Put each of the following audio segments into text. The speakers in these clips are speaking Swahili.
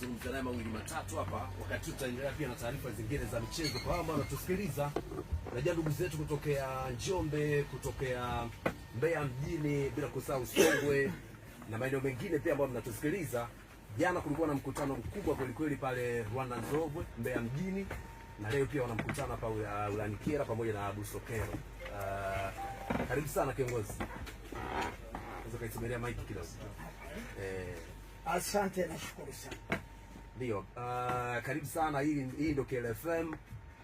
kuzungumza naye mawili matatu hapa, wakati tutaendelea pia na taarifa zingine za michezo kwa ambao wanatusikiliza. Najua ndugu zetu kutokea Njombe, kutokea Mbeya mjini, bila kusahau Songwe na maeneo mengine pia ambao mnatusikiliza. Jana kulikuwa na mkutano mkubwa kweli kweli pale Rwanda Nzovwe Mbeya mjini, na leo pia wana mkutano hapa Ulanikera pamoja na Busokero. Karibu sana kiongozi. Unaweza kuisomelea mic kidogo. Asante na shukuru sana. Ndio, karibu sana. Hii ndio KLFM,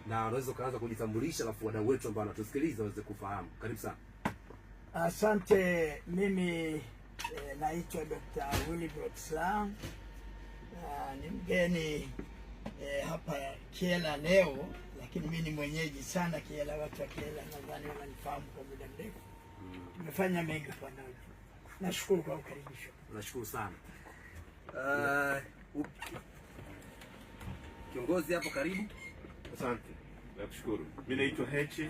na unaweza kuanza kujitambulisha alafu wadau wetu ambao wanatusikiliza waweze kufahamu. Karibu sana. Asante. Mimi naitwa Dr. Willibrod Slaa. Ni mgeni hapa Kyela leo, lakini mimi ni mwenyeji sana Kyela. Watu wa Kyela nadhani wananifahamu kwa muda mrefu. Tumefanya mengi pamoja. Nashukuru kwa ukaribisho. Nashukuru sana. Kiongozi hapo, karibu. Asante. Nakushukuru. Mimi naitwa Heche.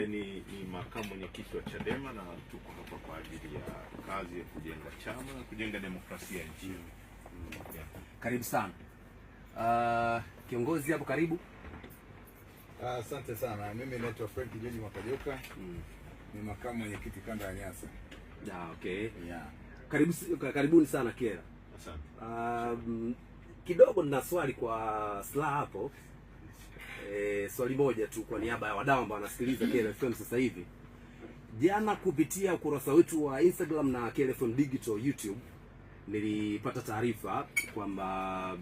Ni makamu mwenyekiti wa Chadema, na tuko hapa kwa ajili ya kazi ya kujenga chama na kujenga demokrasia nchini. Karibu sana. Kiongozi hapo, karibu. Asante sana. Mimi naitwa Frank Jeji Makajoka. Ni makamu mwenyekiti kanda ya Nyasa. Okay. Yeah. Karibuni sana Kyela. Asante. Kidogo nina swali kwa Slaa hapo. Swali moja tu kwa niaba ya wadau ambao wanasikiliza KLFM sasa hivi. Jana kupitia ukurasa wetu wa Instagram na KLFM Digital YouTube nilipata taarifa kwamba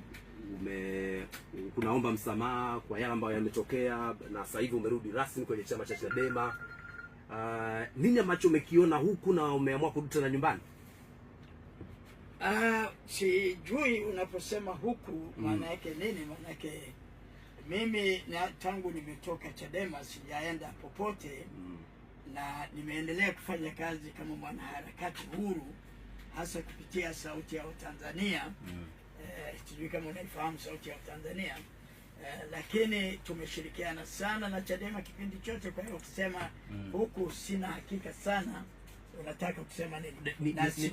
kunaomba msamaha kwa yale ambayo yametokea, na sasa hivi umerudi rasmi kwenye chama cha Chadema. Nini ambacho umekiona huku na umeamua kurudi tena nyumbani? Sijui unaposema huku maana yake nini. Maana yake mimi tangu nimetoka Chadema sijaenda popote, na nimeendelea kufanya kazi kama mwanaharakati huru, hasa kupitia Sauti ya Tanzania. Sijui kama unaifahamu Sauti ya Tanzania. Lakini tumeshirikiana sana na Chadema kipindi chote. Kwa hiyo kusema huku sina hakika sana unataka kusema nini.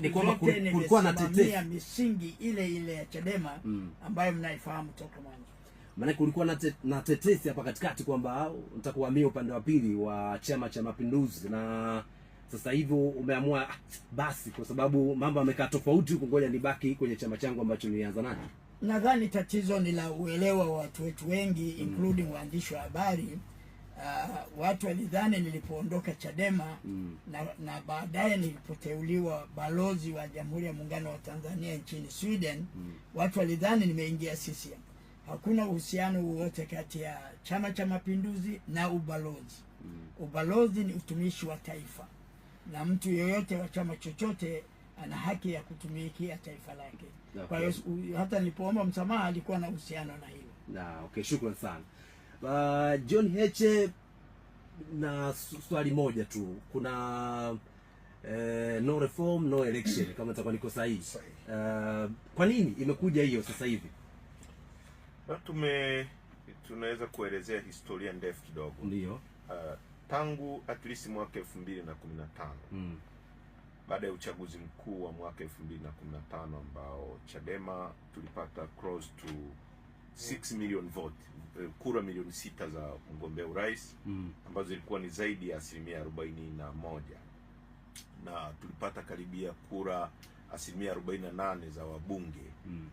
Ni kwamba kulikuwa na tetesi, misingi ile ya Chadema ambayo mnaifahamu toka mwanzo. Maana kulikuwa na tetesi hapa katikati kwamba unataka kuhamia upande wa pili wa Chama cha Mapinduzi, na sasa hivi umeamua basi kwa sababu mambo yamekaa tofauti huko, ngoja nibaki kwenye chama changu ambacho nilianza nacho. Nadhani tatizo ni la uelewa wa watu wetu wengi, including waandishi wa habari. Watu walidhani nilipoondoka Chadema na baadaye nilipoteuliwa balozi wa Jamhuri ya Muungano wa Tanzania nchini Sweden, watu walidhani nimeingia CCM. Hakuna uhusiano wowote kati ya Chama cha Mapinduzi na ubalozi. Ubalozi ni utumishi wa taifa, na mtu yeyote wa chama chochote ana haki ya kutumikia taifa lake. Okay. Kwa hiyo hata nilipoomba msamaha alikuwa na uhusiano na hilo. Okay, shukrani sana. John Heche, na swali moja tu. Kuna no reform no election kama nitakuwa niko sahihi. Kwa nini imekuja hiyo sasa hivi? Tunaweza kuelezea historia ndefu kidogo. Ndio. Tangu at least mwaka 2015 baada ya uchaguzi mkuu wa mwaka 2015 ambao Chadema tulipata close to 6 million vote, kura milioni 6 za mgombea urais, ambazo zilikuwa ni zaidi ya 41%, na tulipata karibia kura 48% za wabunge,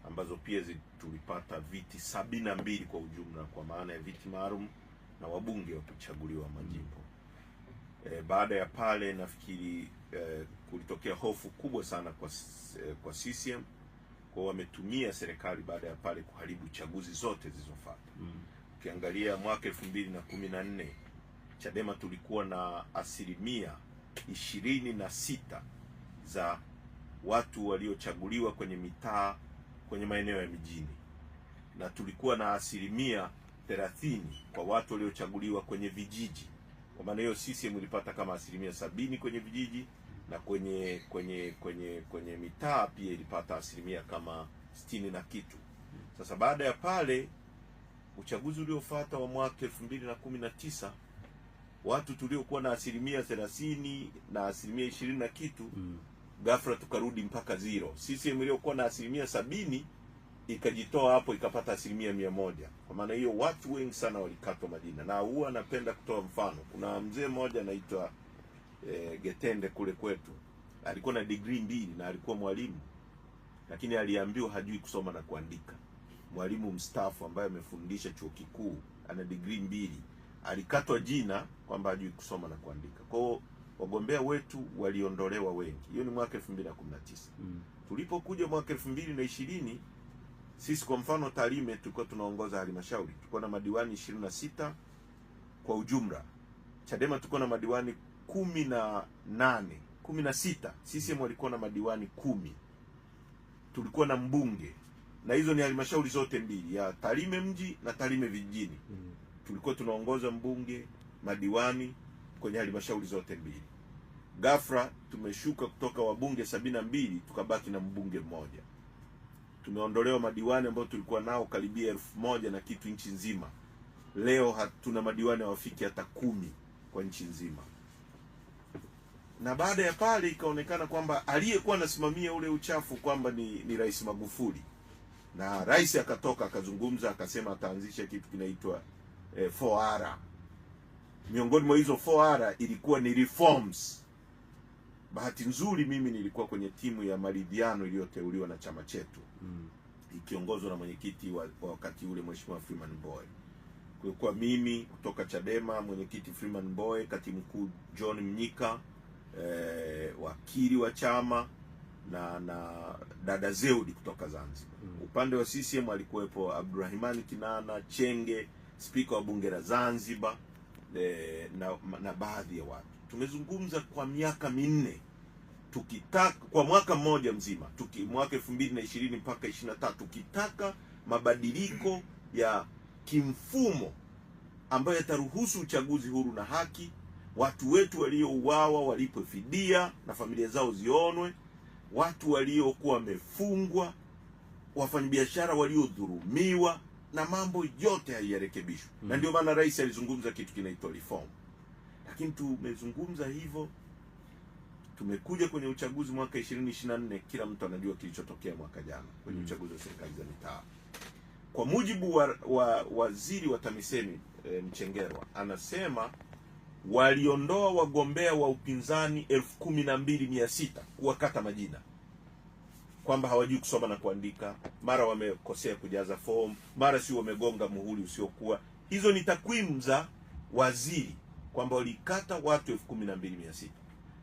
ambazo pia tulipata viti 72 kwa ujumla, kwa maana ya viti maalum na wabunge wakichaguliwa majimbo. Baada ya pale nafikiri kulitokea hofu kubwa sana kwa CCM, kwa wametumia serikali baada ya pale kuharibu chaguzi zote zilizofuata. Ukiangalia mwaka 2014 Chadema tulikuwa na 26% za watu waliochaguliwa kwenye mitaa, kwenye maeneo ya mijini, na tulikuwa na 30% kwa watu waliochaguliwa kwenye vijiji. Kwa maana hiyo CCM ilipata kama 70% kwenye vijiji, na kwenye mitaa pia ilipata 60% kama 60 na kitu. Sasa baada ya pale uchaguzi uliofuata wa mwaka 2019, watu tuliokuwa na 30% na 20% na kitu, ghafla tukarudi mpaka 0. CCM iliyokuwa na 70% ikajitoa hapo ikapata 100%. Kwa maana hiyo watu wengi sana walikatwa majina, na huwa napenda kutoa mfano. Kuna mzee mmoja anaitwa Getende kule kwetu, alikuwa na degree 2 na alikuwa mwalimu, lakini aliambiwa hajui kusoma na kuandika. Mwalimu mstaafu ambaye amefundisha chuo kikuu, ana degree 2, alikatwa jina kwamba hajui kusoma na kuandika. Kwa hiyo wagombea wetu waliondolewa wengi. Hiyo ni mwaka 2019. Tulipokuja mwaka 2020, sisi kwa mfano Tarime tulikuwa tunaongoza halmashauri, tulikuwa na madiwani 26 kwa ujumla. Chadema tulikuwa na madiwani 16. CCM walikuwa na madiwani 10. Tulikuwa na mbunge, na hizo ni halmashauri zote mbili, ya Tarime mji na Tarime vijijini. Tulikuwa tunaongoza mbunge, madiwani kwenye halmashauri zote mbili. Ghafla tumeshuka kutoka wabunge 72 tukabaki na mbunge mmoja. Tumeondolewa madiwani ambao tulikuwa nao karibia 1000 na kitu nchi nzima. Leo hatuna madiwani hawafiki hata 10 kwa nchi nzima. Na baada ya pale ikaonekana kwamba aliyekuwa anasimamia ule uchafu kwamba ni Rais Magufuli. Na rais akatoka akazungumza akasema ataanzisha kitu kinaitwa 4R. Miongoni mwa hizo 4R ilikuwa ni reforms. Bahati nzuri mimi nilikuwa kwenye timu ya maridhiano iliyoteuliwa na chama chetu, ikiongozwa na mwenyekiti wa wakati ule Mheshimiwa Freeman Mbowe. Kulikuwa mimi kutoka Chadema, mwenyekiti Freeman Mbowe, katibu mkuu John Mnyika, wakili wa chama na dada Zeudi kutoka Zanzibar. Upande wa CCM alikuwepo Abdurrahimani Kinana Chenge, spika wa bunge la Zanzibar, na baadhi ya watu. Tumezungumza kwa miaka 4, tukitaka kwa mwaka mmoja mzima, mwaka 2020 mpaka 23, tukitaka mabadiliko ya kimfumo ambayo yataruhusu uchaguzi huru na haki, watu wetu waliouawa walipwe fidia na familia zao zionwe, watu waliokuwa wamefungwa, wafanyabiashara waliodhulumiwa, na mambo yote hayarekebishwa. Na ndio maana rais alizungumza kitu kinaitwa reform. Lakini tumezungumza hivyo, tumekuja kwenye uchaguzi mwaka 2024, kila mtu anajua kilichotokea mwaka jana kwenye uchaguzi wa serikali za mitaa. Kwa mujibu wa waziri wa TAMISEMI Mchengerwa, anasema waliondoa wagombea wa upinzani 12600 kuwakata majina, kwamba hawajui kusoma na kuandika, mara wamekosea kujaza form, mara si wamegonga muhuri usiokuwa. Hizo ni takwimu za waziri kwamba walikata watu 12600.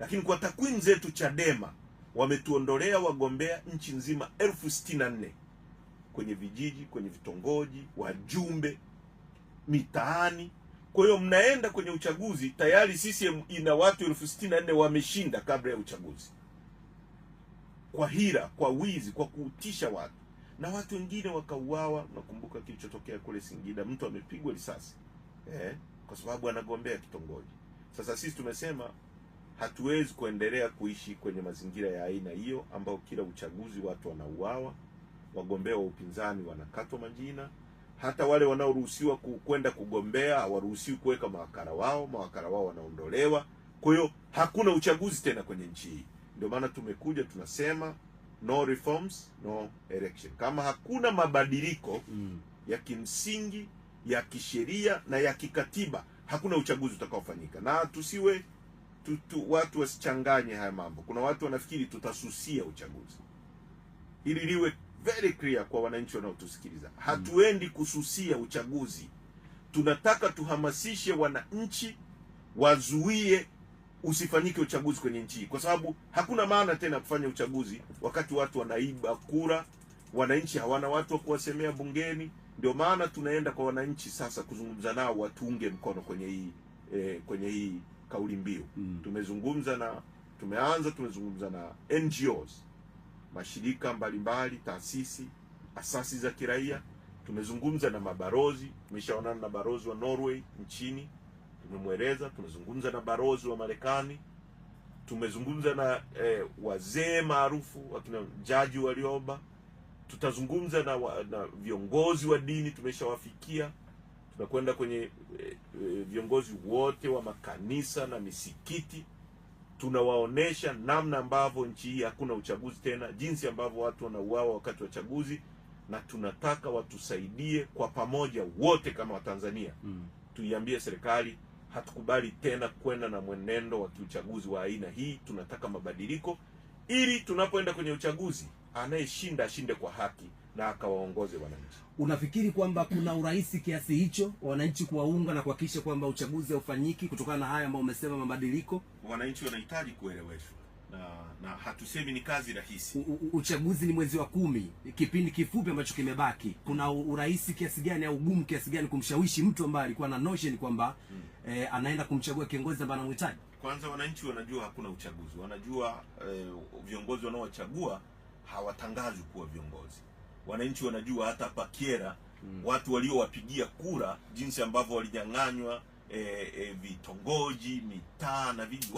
Lakini kwa takwimu zetu Chadema wametuondolea wagombea nchi nzima 1064 kwenye vijiji, kwenye vitongoji, wajumbe, mitaani. Kwa hiyo mnaenda kwenye uchaguzi tayari CCM ina watu 1064 wameshinda kabla ya uchaguzi, kwa hila, kwa wizi, kwa kuutisha watu, na watu wengine wakauawa. Nakumbuka kilichotokea kule Singida, mtu amepigwa risasi kwa sababu anagombea kitongoji. Sasa sisi tumesema hatuwezi kuendelea kuishi kwenye mazingira ya aina hiyo, ambao kila uchaguzi watu wanauawa, wagombea wa upinzani wanakatwa majina, hata wale wanaoruhusiwa kwenda kugombea hawaruhusiwi kuweka mawakala wao wanaondolewa. Kwa hiyo hakuna uchaguzi tena kwenye nchi hii. Ndio maana tumekuja tunasema no reforms, no election. Kama hakuna mabadiliko ya kimsingi, ya kisheria na ya kikatiba, hakuna uchaguzi utakaofanyika. Na tusiwe watu wasichanganye haya mambo. Kuna watu wanafikiri tutasusia uchaguzi. Ili liwe very clear kwa wananchi wanaotusikiliza. Hatuendi kususia uchaguzi. Tunataka tuhamasishe wananchi wazuie usifanyike uchaguzi kwenye nchi, kwa sababu hakuna maana tena kufanya uchaguzi wakati watu wanaiba kura, wananchi hawana watu wa kuwasemea bungeni. Ndio maana tunaenda kwa wananchi sasa kuzungumza nao watuunge mkono kwenye hii kauli mbiu. Tumezungumza na NGOs, mashirika mbalimbali, taasisi, asasi za kiraia. Tumezungumza na mabarozi, tumeshaonana na barozi wa Norway nchini, tumemweleza. Tumezungumza na barozi wa Marekani, tumezungumza na wazee maarufu wakina Jaji Warioba, tutazungumza na viongozi wa dini, tumeshawafikia. Tunakwenda kwenye viongozi wote wa makanisa na misikiti, tunawaonesha namna ambavyo nchi hii hakuna uchaguzi tena, jinsi ambavyo watu wanauawa wakati wa uchaguzi, na tunataka watusaidie kwa pamoja wote kama Watanzania. Tuiambie serikali hatukubali tena kwenda na mwenendo wa kiuchaguzi wa aina hii. Tunataka mabadiliko ili tunapoenda kwenye uchaguzi anayeshinda ashinde kwa haki na akawaongoze wananchi. Unafikiri kwamba kuna urahisi kiasi hicho wananchi kuwaunga na kuhakikisha kwamba uchaguzi haufanyiki kutokana na haya ambayo umesema mabadiliko? Wananchi wanahitaji kueleweshwa na hatusemi ni kazi rahisi. Uchaguzi ni mwezi wa 10, kipindi kifupi ambacho kimebaki. Kuna urahisi kiasi gani au ugumu kiasi gani kumshawishi mtu ambaye alikuwa na notion kwamba anaenda kumchagua kiongozi ambaye anamhitaji? Kwanza wananchi wanajua hakuna uchaguzi. Wanajua viongozi wanaochagua hawatangazwi kuwa viongozi. Wananchi wanajua hata hapa Kyela watu waliowapigia kura jinsi ambavyo walinyang'anywa vitongoji, mitaa na vijiji.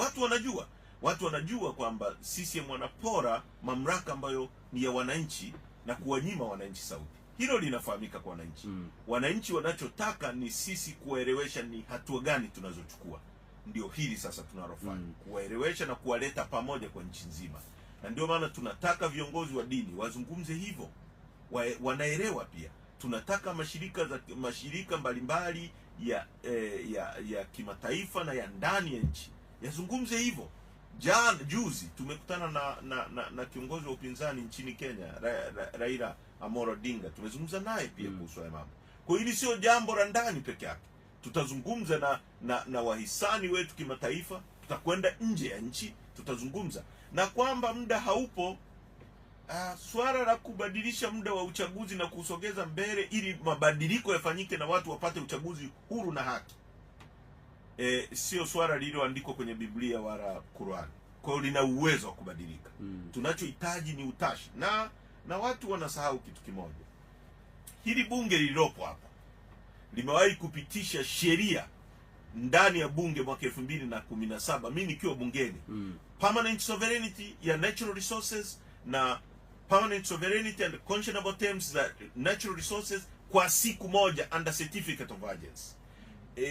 Watu wanajua kwamba CCM wanapora mamlaka ambayo ni ya wananchi na kuwanyima wananchi sauti. Hilo linafahamika kwa wananchi. Wananchi wanachotaka ni sisi kuwaelewesha ni hatua gani tunazochukua. Ndio hili sasa tunalofanya, kuwaelewesha na kuwaleta pamoja kwa nchi nzima. Na ndio maana tunataka viongozi wa dini wazungumze hivyo. Wanaelewa pia. Tunataka mashirika mbalimbali ya kimataifa na ya ndani ya nchi yazungumze hivyo. Juzi tumekutana na kiongozi wa upinzani nchini Kenya, Raila Amolo Odinga. Tumezungumza naye pia kuhusu haya mambo. Kwa hili sio jambo la ndani peke yake. Tutazungumza na wahisani wetu kimataifa, tutakwenda nje ya nchi, tutazungumza. Na kwamba muda haupo, swala la kubadilisha muda wa uchaguzi na kusogeza mbele ili mabadiliko yafanyike na watu wapate uchaguzi huru na haki, sio swala lililoandikwa kwenye Biblia wala Qur'an. Kwa hiyo lina uwezo wa kubadilika. Tunachohitaji ni utashi. Na watu wanasahau kitu kimoja. Hili bunge lililopo hapa limewahi kupitisha sheria ndani ya bunge mwaka 2017, mimi nikiwa bungeni. Permanent sovereignty ya natural resources na permanent sovereignty and conscionable terms za natural resources kwa siku moja under certificate of urgency.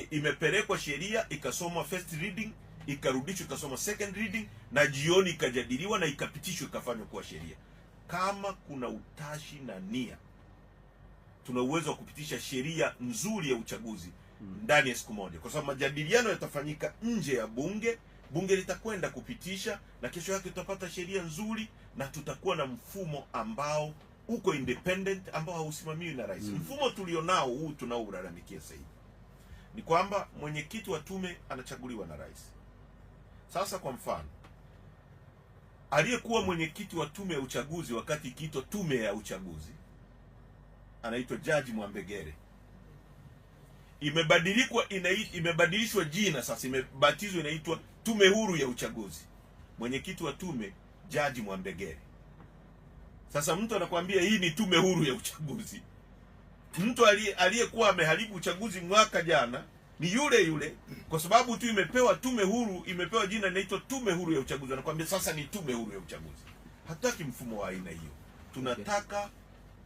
Imepelekwa sheria, ikasomwa first reading, ikarudishwa ikasoma second reading, na jioni ikajadiliwa na ikapitishwa ikafanywa kuwa sheria. Kama kuna utashi na nia, tuna uwezo wa kupitisha sheria nzuri ya uchaguzi ndani ya siku moja, kwa sababu majadiliano yatafanyika nje ya bunge. Bunge litakwenda kupitisha na kesho yake tutapata sheria nzuri, na tutakuwa na mfumo ambao uko independent, ambao hausimamiwi na rais. Mfumo tulionao huu tunaoulalamikia sasa hivi ni kwamba mwenyekiti wa tume anachaguliwa na rais. Sasa kwa mfano, aliyekuwa mwenyekiti wa tume ya uchaguzi wakati ikiitwa tume ya uchaguzi anaitwa Jaji Mwambegele. Imebadilishwa jina sasa, imebatizwa inaitwa Tume Huru ya Uchaguzi. Mwenyekiti wa tume Jaji Mwambegele. Sasa mtu anakuambia hii ni tume huru ya uchaguzi. Mtu aliyekuwa ameharibu uchaguzi mwaka jana ni yule yule, kwa sababu tu imepewa tume huru, imepewa jina inaitwa Tume Huru ya Uchaguzi. Anakuambia sasa ni tume huru ya uchaguzi. Hataki mfumo wa aina hiyo. Tunataka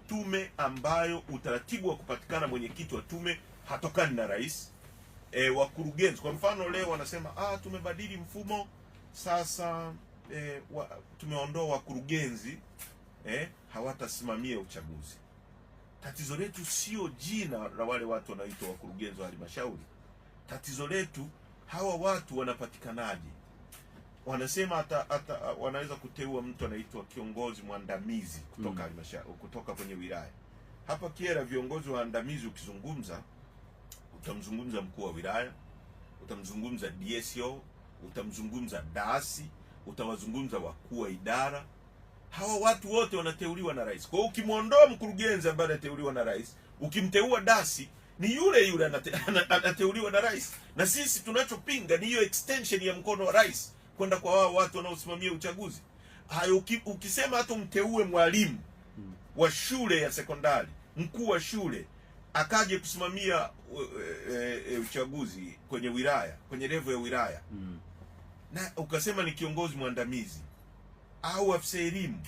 tume ambayo utaratibu wa kupatikana mwenyekiti wa tume hatokani na rais. Wakurugenzi kwa mfano leo wanasema tumebadili mfumo sasa, tumeondoa wakurugenzi, hawatasimamia uchaguzi. Tatizo letu sio jina la wale watu wanaitwa wakurugenzi wa halmashauri. Tatizo letu hawa watu wanapatikanaje? Wanasema hata wanaweza kuteua mtu anaitwa kiongozi mwandamizi kutoka halmashauri, kutoka kwenye wilaya. Hapa Kyela viongozi waandamizi ukizungumza, utamzungumza mkuu wa wilaya, utamzungumza DSO, utamzungumza dasi, utawazungumza wakuu wa idara. Hawa watu wote wanateuliwa na rais. Kwa hiyo ukimwondoa mkurugenzi ambaye anateuliwa na rais, ukimteua dasi, ni yule yule anateuliwa na rais. Na sisi tunachopinga ni hiyo extension ya mkono wa rais kwenda kwa wao watu wanaosimamia uchaguzi. Hayo ukisema hata mteue mwalimu wa shule ya sekondari, mkuu wa shule, akaje kusimamia uchaguzi kwenye wilaya, kwenye level ya wilaya, na ukasema ni kiongozi mwandamizi au afisa elimu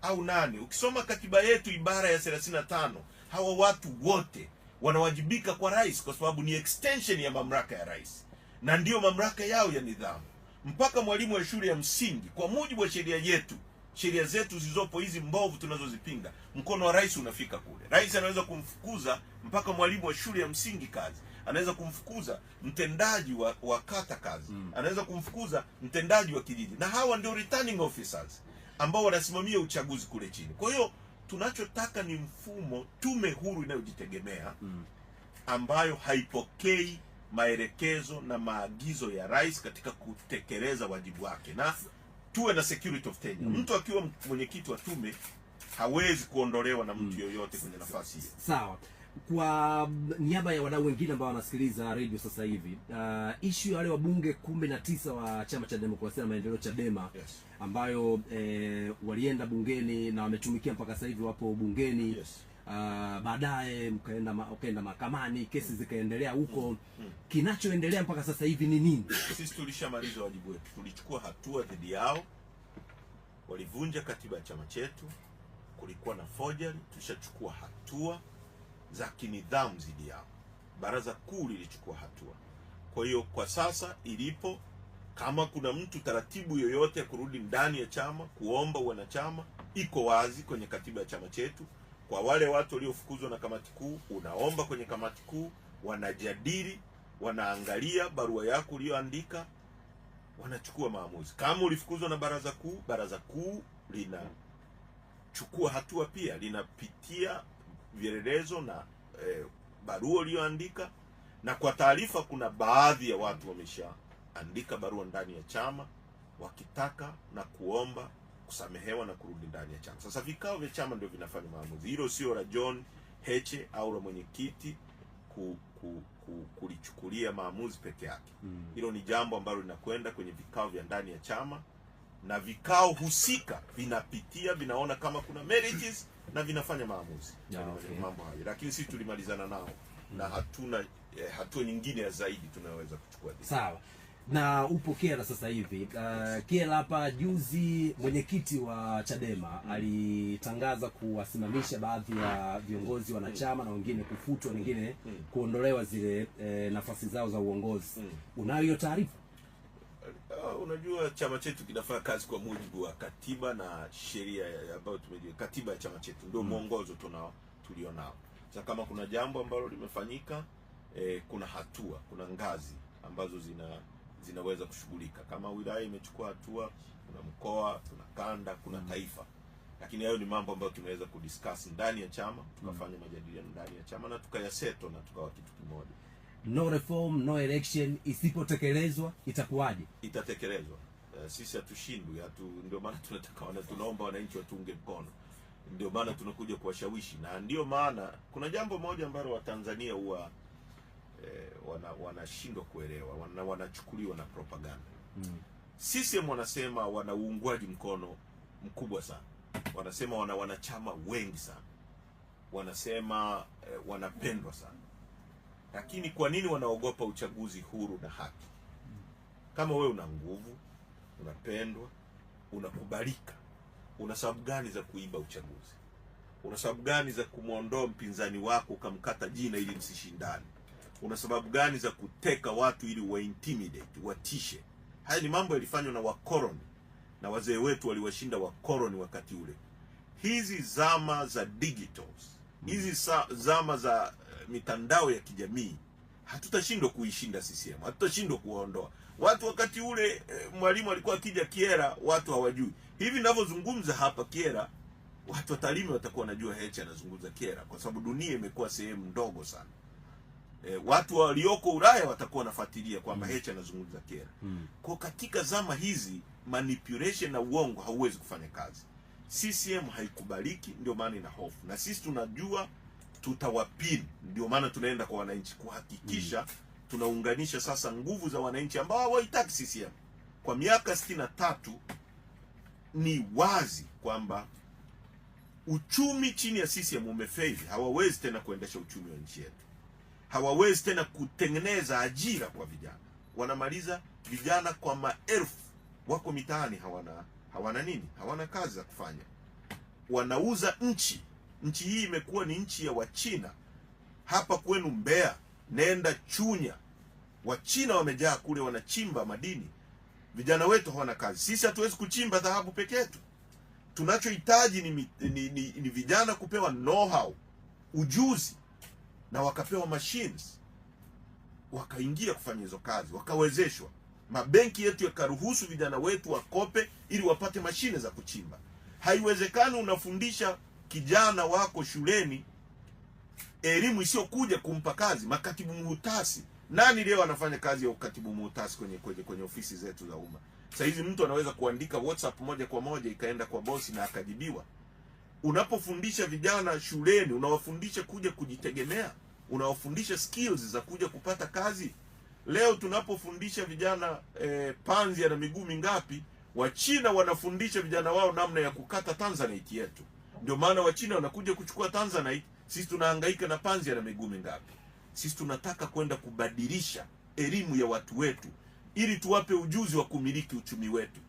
au nani, ukisoma katiba yetu ibara ya 35, hawa watu wote wanawajibika kwa rais, kwa sababu ni extension ya mamlaka ya rais na ndiyo mamlaka yao ya nidhamu. Mpaka mwalimu wa shule ya msingi kwa mujibu wa sheria yetu sheria zetu zilizopo hizi mbovu tunazozipinga, mkono wa rais unafika kule. Rais anaweza kumfukuza mpaka mwalimu wa shule ya msingi kazi, anaweza kumfukuza mtendaji wa kata kazi, anaweza kumfukuza mtendaji wa kijiji, na hawa ndio returning officers ambao wanasimamia uchaguzi kule chini. Kwa hiyo tunachotaka ni mfumo, tume huru inayojitegemea ambayo haipokei maelekezo na maagizo ya rais katika kutekeleza wajibu wake, na tuwe na security of tenure. Mtu akiwa mwenyekiti wa tume hawezi kuondolewa na mtu yoyote kwenye nafasi hiyo. Sawa. Kwa niaba ya wadau wengine ambao wanasikiliza radio sasa hivi, issue ya wale wabunge 19 wa Chama cha Demokrasia na Maendeleo Chadema, Yes. ambayo walienda bungeni na wametumikia mpaka sasa hivi wapo bungeni. Yes. Baadaye mkaenda mahakamani, kesi zikaendelea huko. Kinachoendelea mpaka sasa hivi ni nini? Sisi tulishamaliza wajibu wetu, tulichukua hatua dhidi yao, walivunja katiba ya chama chetu, kulikuwa na forgery, tulishachukua hatua za kinidhamu dhidi yao. Baraza kuu lilichukua hatua. Kwa hiyo kwa sasa ilipo, kama kuna mtu taratibu yoyote ya kurudi ndani ya chama kuomba wanachama, iko wazi kwenye katiba ya chama chetu. Kwa wale watu waliofukuzwa na kamati kuu, unaomba kwenye kamati kuu, wanajadili, wanaangalia barua yako uliyoandika, wanachukua maamuzi. Kama ulifukuzwa na baraza kuu linachukua hatua pia, linapitia vielelezo na barua uliyoandika. Na kwa taarifa, kuna baadhi ya watu wameshaandika barua ndani ya chama wakitaka na kuomba kusamehewa na kurudi ndani ya chama. Sasa vikao vya chama ndio vinafanya maamuzi. Hilo sio la John Heche au la mwenyekiti kulichukulia maamuzi peke yake. Hilo ni jambo ambalo linakwenda kwenye vikao vya ndani ya chama, na vikao husika vinapitia, vinaona kama kuna merits na vinafanya maamuzi. Okay. Mambo hayo. Lakini sisi tulimalizana nao na hatuna hatua nyingine ya zaidi tunayoweza kuchukua. Sawa. Na upo Kyela sasa hivi. Kyela hapa juzi mwenyekiti wa Chadema alitangaza kuwasimamisha baadhi ya viongozi wanachama na wengine kufutwa, wengine kuondolewa zile nafasi zao za uongozi. Unayo hiyo taarifa? Unajua chama chetu kinafanya kazi kwa mujibu wa katiba na sheria ambayo tumejua. Katiba ya chama chetu ndio mwongozo tulionao. Sasa kama kuna jambo ambalo limefanyika, kuna hatua, kuna ngazi ambazo zinaweza kushughulika. Kama wilaya imechukua hatua, kuna mkoa, kuna kanda, kuna taifa. Lakini hayo ni mambo ambayo tunaweza kudiscuss ndani ya chama, tukafanya majadiliano ndani ya chama na tukayaseto na tukawa kitu kimoja. No reform, no election isipotekelezwa itakuwaje? Itatekelezwa. Sisi hatushindwi, ndio maana tunaomba wananchi watunge mkono. Ndio maana tunakuja kuwashawishi, na ndio maana kuna jambo moja ambalo Watanzania huwa wanashindwa kuelewa, wanachukuliwa na propaganda. CCM wanasema wana uungwaji mkono mkubwa sana, wanasema wana wanachama wengi sana, wanasema wanapendwa sana. Lakini kwa nini wanaogopa uchaguzi huru na haki? Kama wewe una nguvu, unapendwa, unakubalika, una sababu gani za kuiba uchaguzi? Una sababu gani za kumwondoa mpinzani wako ukamkata jina ili msishindane? Una sababu gani za kuteka watu ili wa intimidate, watishe? Haya ni mambo yalifanywa na wakoloni, na wazee wetu waliwashinda wakoloni wakati ule. Hizi zama za digitals, hizi zama za mitandao ya kijamii, hatutashindwa kuishinda CCM, hatutashindwa kuwaondoa watu. Wakati ule Mwalimu alikuwa akija Kyela, watu hawajui. Hivi ninavyozungumza hapa Kyela, watu wa Tarime watakuwa wanajua Heche anazungumza Kyela, kwa sababu dunia imekuwa sehemu ndogo sana. Watu walioko Ulaya watakuwa wanafuatilia kwamba Heche anazungumza Kyela. Kwa katika zama hizi, manipulation na uongo hauwezi kufanya kazi. CCM haikubaliki, ndio maana ina hofu. Na sisi tunajua tutawapini, ndio maana tunaenda kwa wananchi kuhakikisha tunaunganisha sasa nguvu za wananchi ambao hawaitaki CCM. Kwa miaka 63 ni wazi kwamba uchumi chini ya CCM umefeli. Hawawezi tena kuendesha uchumi wa nchi yetu. Hawawezi tena kutengeneza ajira kwa vijana. Wanamaliza vijana kwa maelfu, wako mitaani, hawana nini? Hawana kazi za kufanya. Wanauza nchi. Nchi hii imekuwa ni nchi ya Wachina. Hapa kwenu Mbeya, nenda Chunya, Wachina wamejaa kule, wanachimba madini. Vijana wetu hawana kazi. Sisi hatuwezi kuchimba dhahabu peke yetu. Tunachohitaji ni vijana kupewa know-how, ujuzi, na wakapewa machines, wakaingia kufanya hizo kazi, wakawezeshwa. Mabenki yetu yakaruhusu vijana wetu wakope ili wapate mashine za kuchimba. Haiwezekani unafundisha kijana wako shuleni elimu isiyokuja kumpa kazi. Makatibu muhtasari, nani leo anafanya kazi ya ukatibu muhtasari kwenye ofisi zetu za umma? Sasa hizi mtu anaweza kuandika WhatsApp moja kwa moja ikaenda kwa bosi na akajibiwa. Unapofundisha vijana shuleni, unawafundisha kuja kujitegemea, unawafundisha skills za kuja kupata kazi. Leo tunapofundisha vijana panzi ana miguu mingapi, Wachina wanafundisha vijana wao namna ya kukata tanzanite yetu. Ndio maana Wachina wanakuja kuchukua tanzanite, sisi tunahangaika na panzi ana miguu mingapi. Sisi tunataka kwenda kubadilisha elimu ya watu wetu ili tuwape ujuzi wa kumiliki uchumi wetu.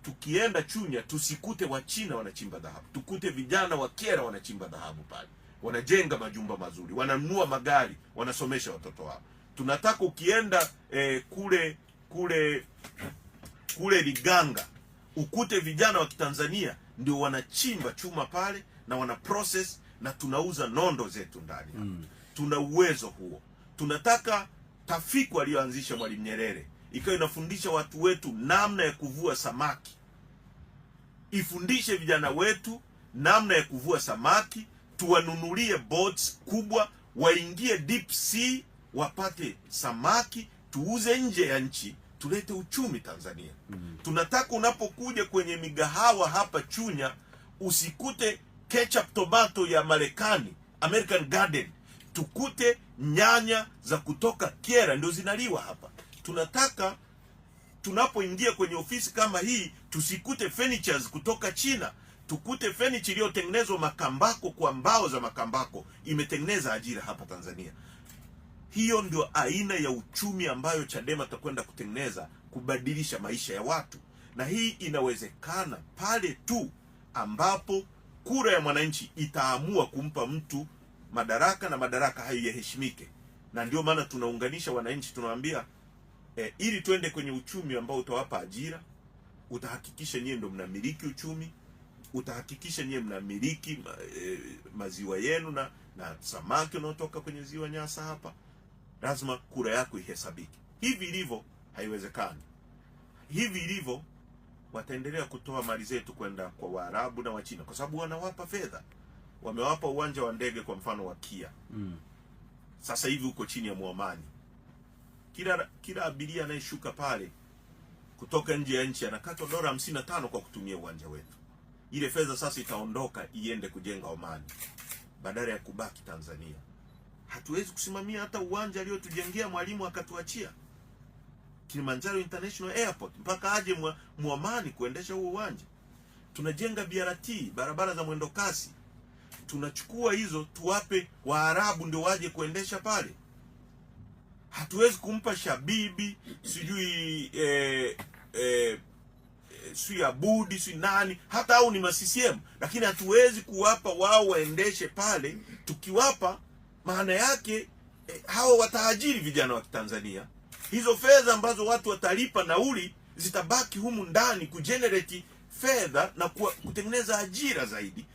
Tukienda Chunya tusikute Wachina wanachimba dhahabu, tukute vijana wa Kyela wanachimba dhahabu pale, wanajenga majumba mazuri, wananunua magari, wanasomesha watoto wao. Tunataka ukienda kule Liganga ukute vijana wa Kitanzania ndio wanachimba chuma pale na wana process, na tunauza nondo zetu ndani. Tuna uwezo huo. Tunataka Tafiku aliyoanzisha Mwalimu Nyerere ikawa inafundisha watu wetu namna ya kuvua samaki, ifundishe vijana wetu namna ya kuvua samaki, tuwanunulie boats kubwa, waingie deep sea, wapate samaki, tuuze nje ya nchi, tulete uchumi Tanzania. Tunataka unapokuja kwenye migahawa hapa Chunya usikute ketchup tomato ya Marekani, American Garden, tukute nyanya za kutoka Kyela ndio zinaliwa hapa. Tunataka tunapoingia kwenye ofisi kama hii tusikute furnitures kutoka China, tukute furniture iliyotengenezwa Makambako kwa mbao za Makambako imetengeneza ajira hapa Tanzania. Hiyo ndio aina ya uchumi ambayo Chadema tutakwenda kutengeneza, kubadilisha maisha ya watu. Na hii inawezekana pale tu ambapo kura ya mwananchi itaamua kumpa mtu madaraka, na madaraka hayo yaheshimike. Na ndio maana tunaunganisha wananchi, tunawaambia ili twende kwenye uchumi ambao utawapa ajira, utahakikisha nyie ndio mnamiliki uchumi, utahakikisha nyie mnamiliki maziwa yenu na samaki unaotoka kwenye ziwa Nyasa hapa. Lazima kura yako ihesabiki. Hivi ilivyo haiwezekani. Hivi ilivyo wataendelea kutoa mali zetu kwenda kwa Waarabu na Wachina kwa sababu wanawapa fedha. Wamewapa uwanja wa ndege kwa mfano wa Kia. Sasa hivi uko chini ya muamani. Kila abiria anayeshuka pale kutoka nje ya nchi anakatwa $55 kwa kutumia uwanja wetu. Ile fedha sasa itaondoka iende kujenga Omani badala ya kubaki Tanzania. Hatuwezi kusimamia hata uwanja aliotujengea Mwalimu akatuachia, Kilimanjaro International Airport, mpaka aje Muamani kuendesha huo uwanja. Tunajenga BRT, barabara za mwendo kasi. Tunachukua hizo tuwape Waarabu ndio waje kuendesha pale. Hatuwezi kumpa Shabibi, sijui sui Abudi, sui nani, hata au ni ma-CCM, lakini hatuwezi kuwapa wao waendeshe pale. Tukiwapa maana yake hao wataajiri vijana wa Tanzania. Hizo fedha ambazo watu watalipa nauli zitabaki humu ndani kugenerate fedha na kutengeneza ajira zaidi.